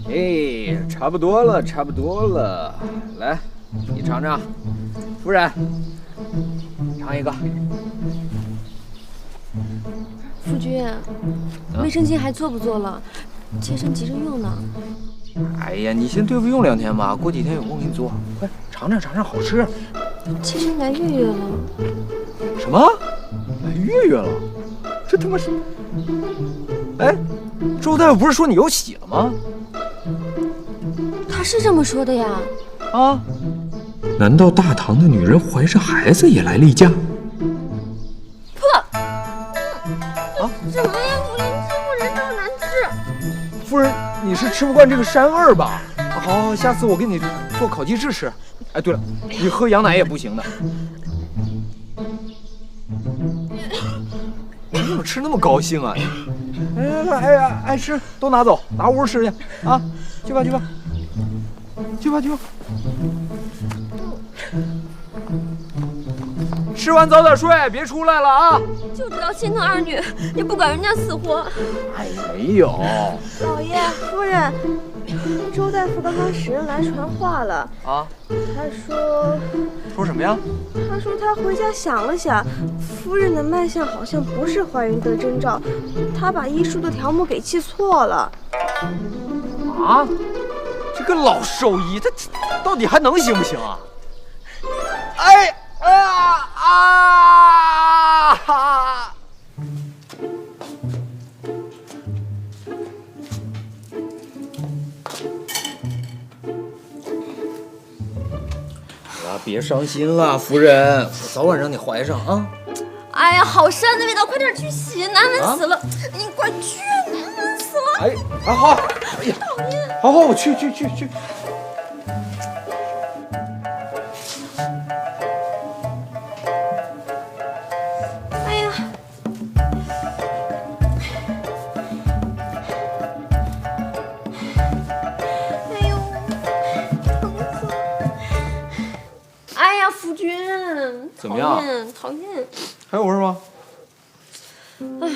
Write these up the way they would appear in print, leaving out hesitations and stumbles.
哎，差不多了，差不多了。来，你尝尝，夫人，尝一个。夫君，卫生巾还做不做了？切身急着用呢。哎呀，你先对付用2天吧，过几天有空给你做。快尝尝，尝尝，好吃。切身来月月了。什么？来月月了？这他妈是……哎，周大夫不是说你有喜了吗？他是这么说的呀。啊？难道大唐的女人怀上孩子也来例假？什么呀，夫人，欺负人这么难治。夫人，你是吃不惯这个膻味儿吧？好，下次我给你做烤鸡翅吃。哎，对了，你喝羊奶也不行的。你怎么吃那么高兴啊？来，哎呀，爱吃都拿走，拿屋吃去啊！去吧，去吧，去吧，去吧。吃完早点睡，别出来了啊！就知道心疼二女，也不管人家死活。哎，没有。老爷夫人，周大夫刚刚使人来传话了啊。他说什么呀？他说他回家想了想，夫人的脉象好像不是怀孕的征兆，他把医书的条目给记错了。啊？这个老兽医，他到底还能行不行啊？哎！啊！别伤心了，夫人，我早晚让你怀上啊！哎呀，好膻的味道，快点去洗，难闻死了！你快去，难闻死了！哎，好，哎呀，讨厌！好，我去。哎呀，哎呦，疼死了！哎呀，夫君，怎么样？讨厌！还有味吗？哎，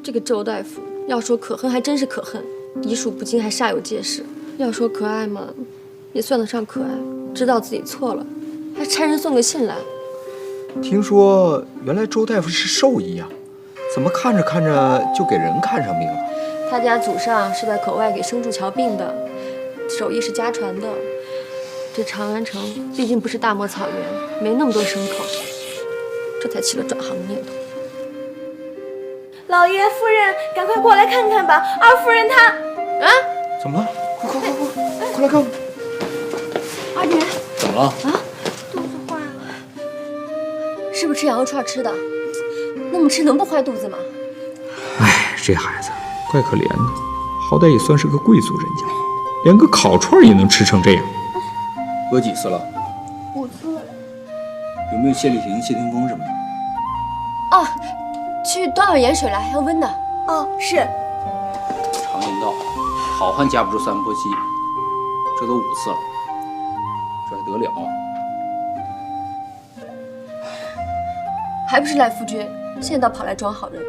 这个周大夫要说可恨还真是可恨，医术不精还煞有介事；要说可爱嘛，也算得上可爱，知道自己错了，还差人送个信来。听说原来周大夫是兽医啊，怎么看着看着就给人看上病了？他家祖上是在口外给牲畜瞧病的，手艺是家传的。这长安城毕竟不是大漠草原，没那么多牲口，这才起了转行的念头。老爷夫人，赶快过来看看吧，二夫人她……啊？怎么了？快来看看！二女，怎么了？啊？肚子坏了。是不是吃羊肉串吃的？那么吃能不坏肚子吗？哎，这孩子怪可怜的，好歹也算是个贵族人家，连个烤串也能吃成这样。喝几次了5次了。有没有谢丽婷、谢霆锋什么的？啊，去端碗盐水来，要温的。哦，是。常言道，好汉架不住三簸箕，这都5次了，这还得了？还不是赖夫君，现在倒跑来装好人，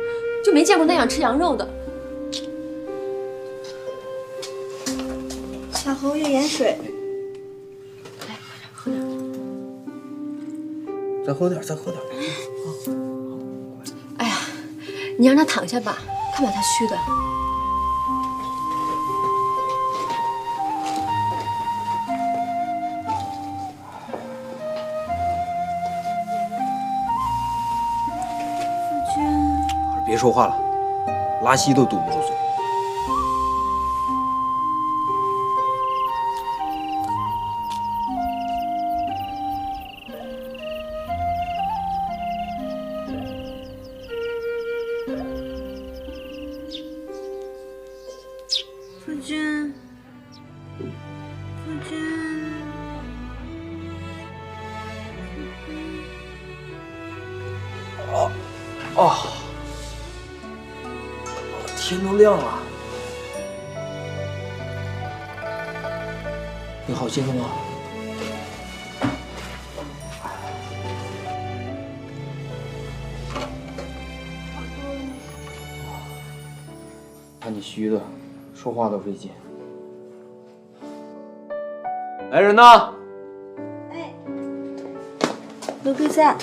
就没见过那样吃羊肉的。小侯爷盐水。来，快点喝点。再喝点。哎呀，你让他躺下吧，看把他虚的。夫君，别说话了，拉稀都堵不住嘴。夫君，夫君，天都亮了，你好些了吗？看你虚的，说话都费劲。来人呐！哎，罗贵在。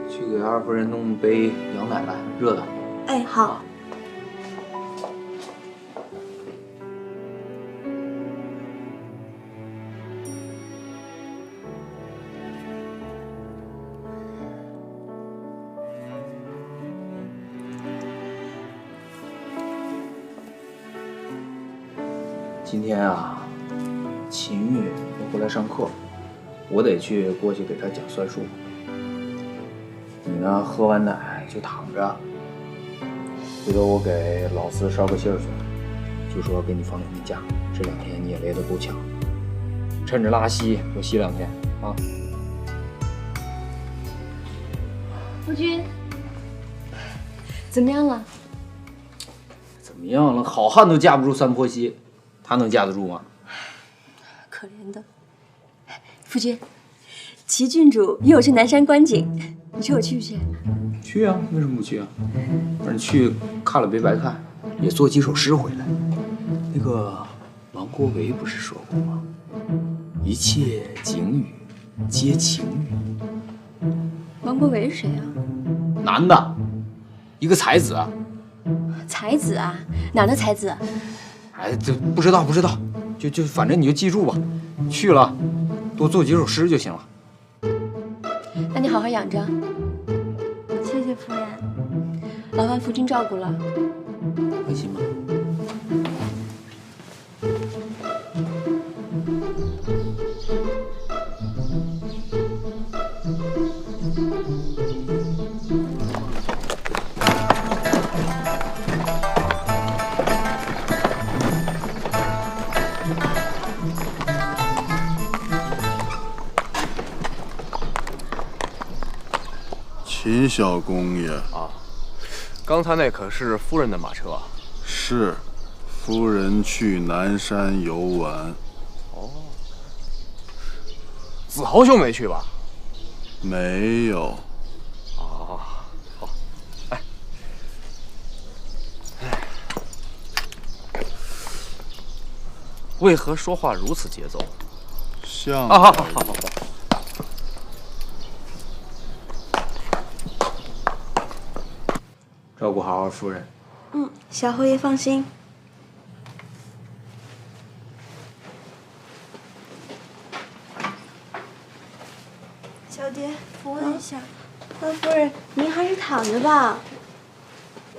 去给二夫人弄杯羊奶来，热的。哎，好。今天啊，秦玉要过来上课，我得过去给她讲算术。你呢，喝完奶就躺着，回头我给老四捎个信儿去，就说给你放2天假，这2天你也累得够呛，趁着拉稀多吸2天啊。夫君，怎么样了？怎么样了？好汉都架不住三婆媳，他能架得住吗？可怜的夫君，齐郡主约我去南山观景，你说我去不去？去啊，为什么不去啊？反正去看了别白看，也做几首诗回来。那个王国维不是说过吗？一切景语皆情语。王国维是谁啊？男的，一个才子。才子啊？哪儿的才子？哎，这不知道，就反正你就记住吧。去了，多做几首诗就行了。那你好好养着。谢谢夫人。劳烦夫君照顾了。放心吧。秦小公爷啊，刚才那可是夫人的马车啊。是，夫人去南山游玩。哦，子豪兄没去吧？没有。哦，好，哎，为何说话如此节奏？像好。照顾好夫人。小侯爷放心。小蝶，扶我一下。夫人，您还是躺着吧。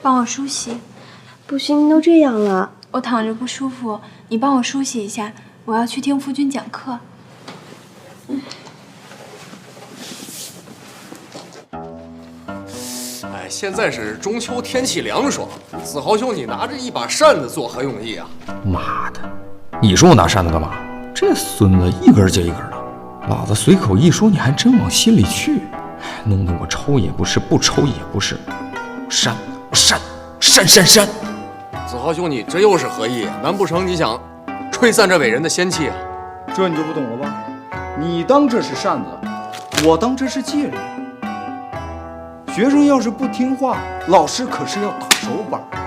帮我梳洗。不行，您都这样了。我躺着不舒服，你帮我梳洗一下。我要去听夫君讲课。哎，现在是中秋，天气凉爽，子豪兄，你拿着一把扇子作何用意啊？妈的，你说我拿扇子干嘛？这孙子一根接一根的，老子随口一说，你还真往心里去，弄得我抽也不是，不抽也不是。扇！子豪兄，你这又是何意？难不成你想吹散这伟人的仙气啊？这你就不懂了吧？你当这是扇子，我当这是戒律。学生要是不听话，老师可是要打手板的。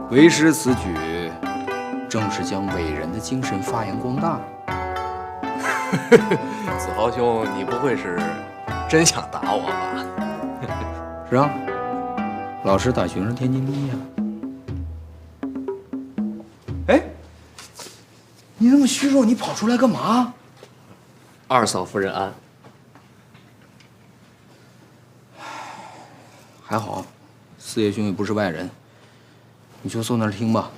为师此举，正是将伟人的精神发扬光大。子豪兄，你不会是真想打我吧？是啊，老师打学生天经地义啊。哎，你那么虚弱，你跑出来干嘛？二嫂夫人安。还好，四爷兄也不是外人，你就坐那儿听吧。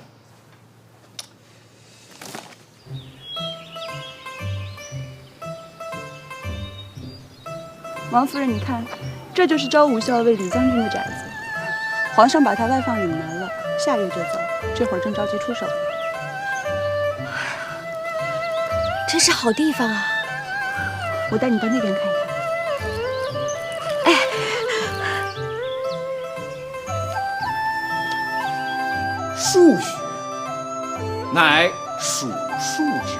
王夫人，你看，这就是昭武校尉李将军的宅子，皇上把他外放岭南了，下月就走，这会儿正着急出手。真是好地方啊！我带你到那边看一看。数学乃数数之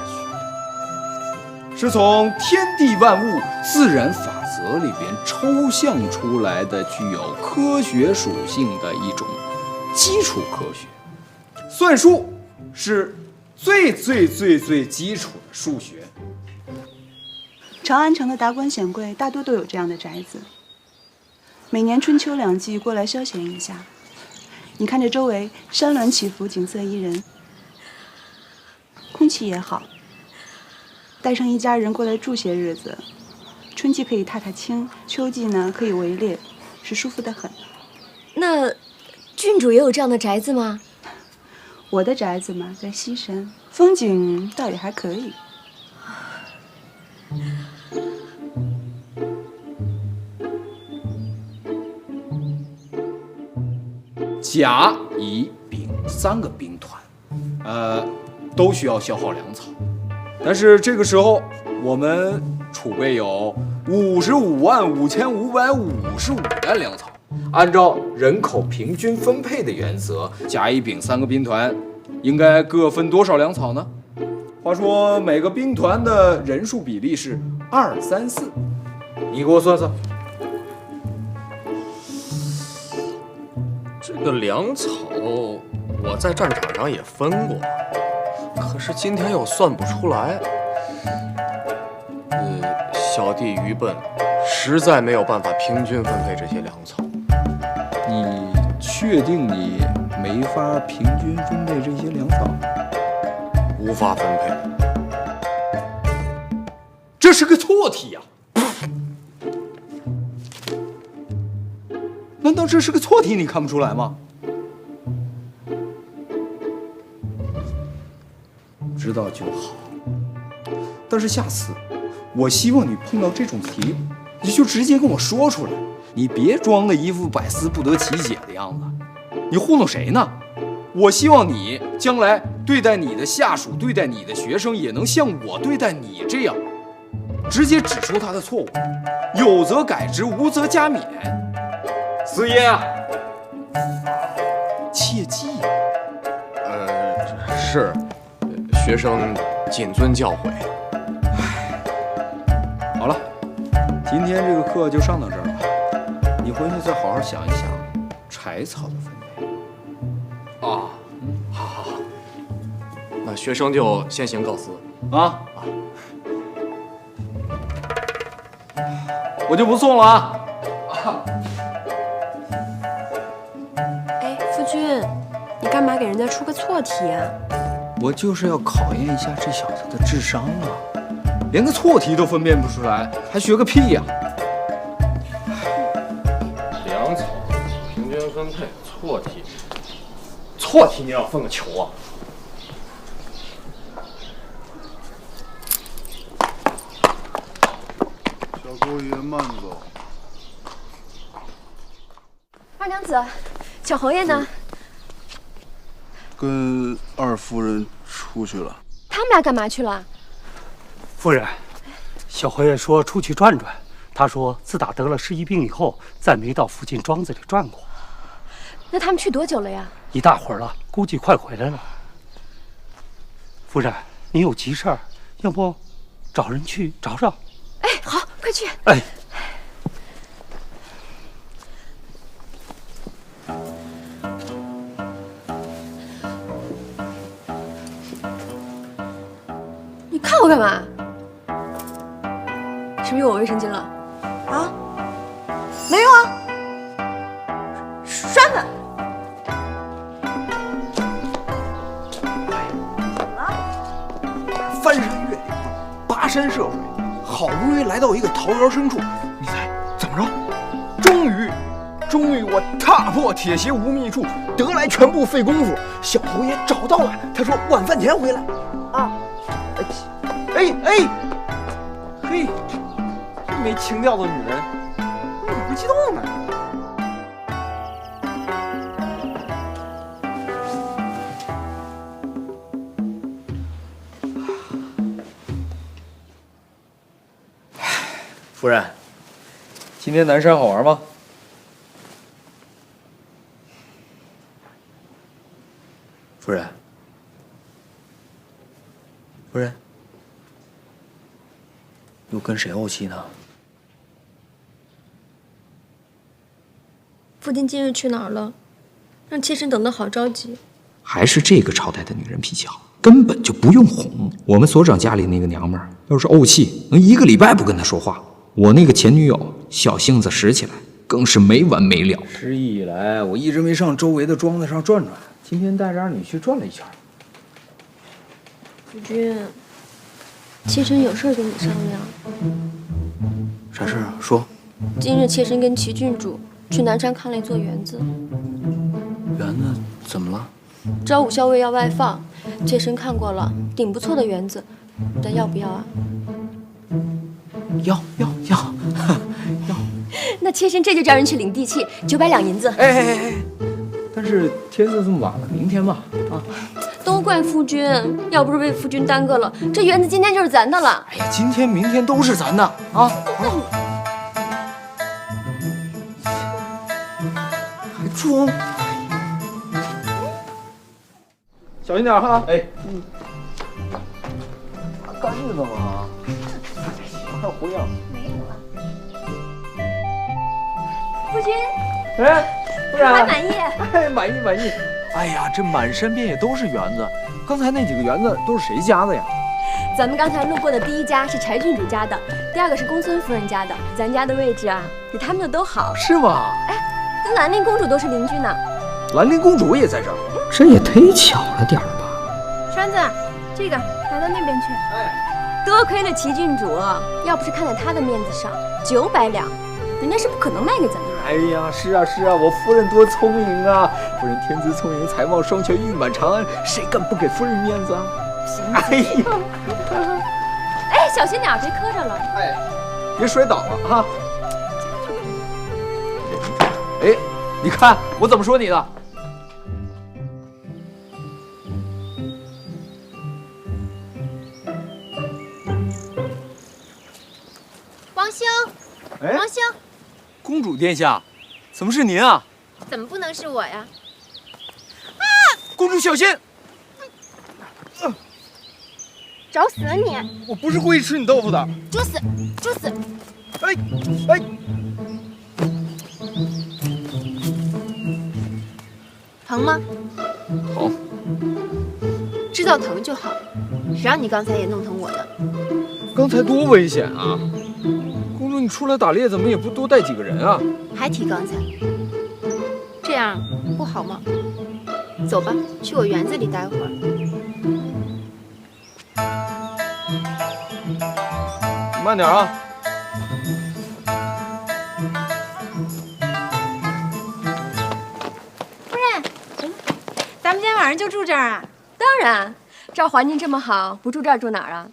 学，是从天地万物自然法则里边抽象出来的具有科学属性的一种基础科学。算术是最基础的数学。长安城的达官显贵大多都有这样的宅子，每年春秋两季过来消闲一下。你看这周围山峦起伏，景色宜人，空气也好。带上一家人过来住些日子，春季可以踏踏青，秋季呢可以围猎，是舒服得很。那郡主也有这样的宅子吗？我的宅子嘛，在西山，风景倒也还可以。甲、乙、丙3个兵团，都需要消耗粮草。但是这个时候，我们储备有555555担粮草。按照人口平均分配的原则，甲、乙、丙3个兵团应该各分多少粮草呢？话说每个兵团的人数比例是2、3、4，你给我算算。这个粮草我在战场上也分过，可是今天又算不出来。小弟愚笨，实在没有办法平均分配这些粮草。你确定你没法平均分配这些粮草？无法分配。这是个错题呀！难道这是个错题？你看不出来吗？知道就好。但是下次，我希望你碰到这种题，你就直接跟我说出来，你别装的一副百思不得其解的样子。你糊弄谁呢？我希望你将来对待你的下属、对待你的学生，也能像我对待你这样，直接指出他的错误，有则改之，无则加勉。司爷啊，切记。是，学生谨遵教诲。好了，今天这个课就上到这儿了，你回去再好好想一想柴草的分配。好。那学生就先行告辞啊！我就不送了啊！哎，夫君，你干嘛给人家出个错题啊？我就是要考验一下这小子的智商啊！连个错题都分辨不出来，还学个屁呀！粮草平均分配错题，错题你要分个球啊！小姑爷慢走。二娘子，小侯爷呢？跟二夫人出去了。他们俩干嘛去了？夫人，小侯爷说出去转转。他说自打得了失忆病以后，再没到附近庄子里转过。那他们去多久了呀？一大会儿了，估计快回来了。夫人，你有急事儿，要不找人去找找？哎，好，快去！哎。你看我干嘛？是不是用我卫生巾了？啊？没有啊，刷子。翻山越岭，跋山涉水，好不容易来到一个桃源深处，你猜怎么着？终于我踏破铁鞋无觅处，得来全不费功夫。小侯爷找到了，他说晚饭前回来。啊！嘿，这没情调的女人，怎么不激动呢？夫人，今天南山好玩吗？夫人，又跟谁怄气呢？父亲今日去哪儿了？让妾身等得好着急。还是这个朝代的女人脾气好，根本就不用哄。我们所长家里那个娘们儿，要是怄气，能1个礼拜不跟他说话。我那个前女友小性子使起来，更是没完没了。失忆以来，我一直没上周围的庄子上转转，今天带着二女去转了一圈。夫君，妾身有事跟你商量。啥事啊？说。今日妾身跟齐郡主去南山看了一座园子。园子怎么了？招武校尉要外放，妾身看过了，挺不错的园子，但要不要啊？要。那妾身这就叫人去领地契，900两银子。哎，但是天色这么晚了，明天吧。啊，都怪夫君，要不是被夫君耽搁了，这园子今天就是咱的了。哎呀，今天明天都是咱的啊！还装？小心点哈！哎，干着呢吗？还有胡样？夫君，哎，不然还满意？哎，满意。哎呀，这满山遍野都是园子，刚才那几个园子都是谁家的呀？咱们刚才路过的第一家是柴郡主家的，第二个是公孙夫人家的。咱家的位置啊，比他们的都好。是吗？哎，跟兰陵公主都是邻居呢。兰陵公主也在这儿，这也忒巧了点儿吧？栓子，这个拿到那边去。多亏了齐郡主，要不是看在她的面子上，900两，人家是不可能卖给咱们的。哎呀，是啊，我夫人多聪明啊！夫人天资聪颖，才貌双全，誉满长安，谁敢不给夫人面子啊？行。哎呀，哎，小心点，别磕着了。哎，别摔倒了哈！哎，你看我怎么说你的？王兄，哎，王兄，公主殿下，怎么是您啊？怎么不能是我呀？公主小心！找死啊你！我不是故意吃你豆腐的。捉死！捉死！哎，疼吗？疼。知道疼就好，谁让你刚才也弄疼我的？刚才多危险啊！公主，你出来打猎怎么也不多带几个人啊？还提刚才，这样不好吗？走吧，去我园子里待会儿。慢点啊！夫人，咱们今天晚上就住这儿啊？当然，这儿环境这么好，不住这儿住哪儿啊？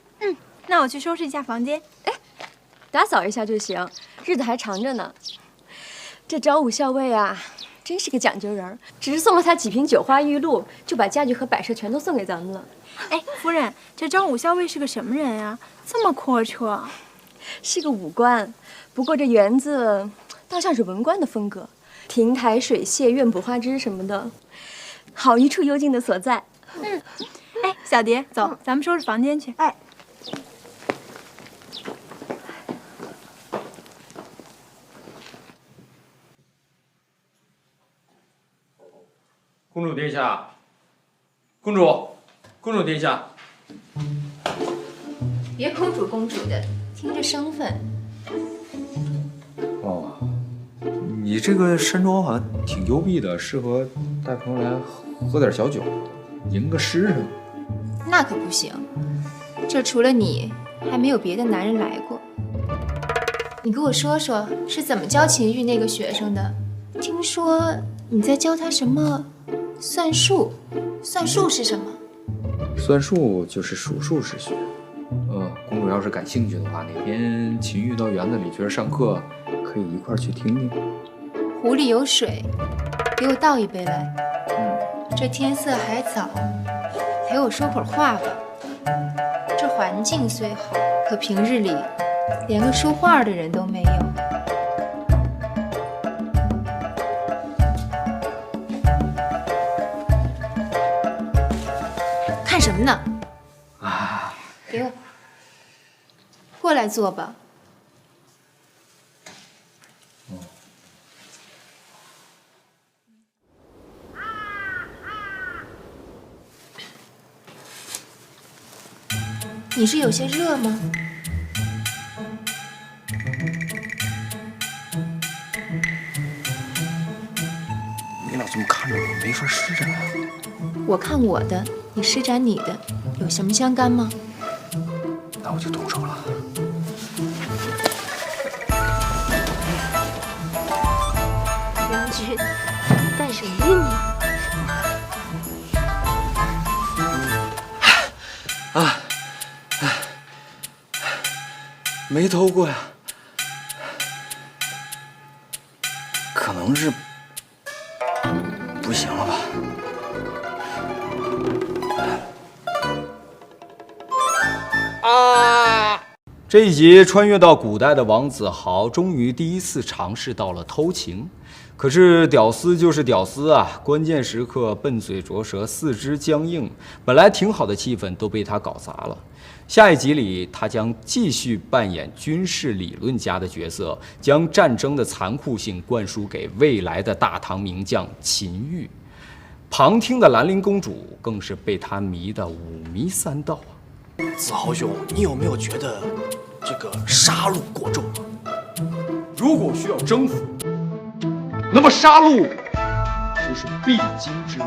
那我去收拾一下房间。哎，打扫一下就行，日子还长着呢。这招武校尉啊，真是个讲究人，只是送了他几瓶酒花玉露，就把家具和摆设全都送给咱们了。哎，夫人，这招武校尉是个什么人呀？这么阔绰。是个武官，不过这园子倒像是文官的风格，亭台水榭、院圃花枝什么的，好一处幽静的所在。哎，小蝶，走，咱们收拾房间去。哎，公主殿下，公主殿下，别公主公主的，听着生分。哦，你这个山庄好像挺幽闭的，适合带朋友来喝点小酒，吟个诗什么。那可不行，这除了你，还没有别的男人来过。你给我说说，是怎么教秦玉那个学生的？听说你在教他什么算术？算术是什么？算术就是数数之学。公主要是感兴趣的话，哪天秦玉到园子里去上课，可以一块儿去听听。壶里有水，给我倒一杯来。这天色还早，陪我说会儿话吧。这环境虽好，可平日里连个说话的人都没有。看什么呢？啊，给我过来坐吧。你是有些热吗？你老这么看着我，没法施展啊。我看我的，你施展你的，有什么相干吗？那我就动手了。元君，干什么呀没偷过呀，可能是不行了吧？这一集穿越到古代的王子豪，终于第一次尝试到了偷情。可是屌丝就是屌丝啊，关键时刻笨嘴拙舌，四肢僵硬，本来挺好的气氛都被他搞砸了。下一集里，他将继续扮演军事理论家的角色，将战争的残酷性灌输给未来的大唐名将秦玉。旁听的兰陵公主更是被他迷得五迷三道啊！子豪兄，你有没有觉得这个杀戮过重啊？如果需要征服，那么杀戮就是必经之路。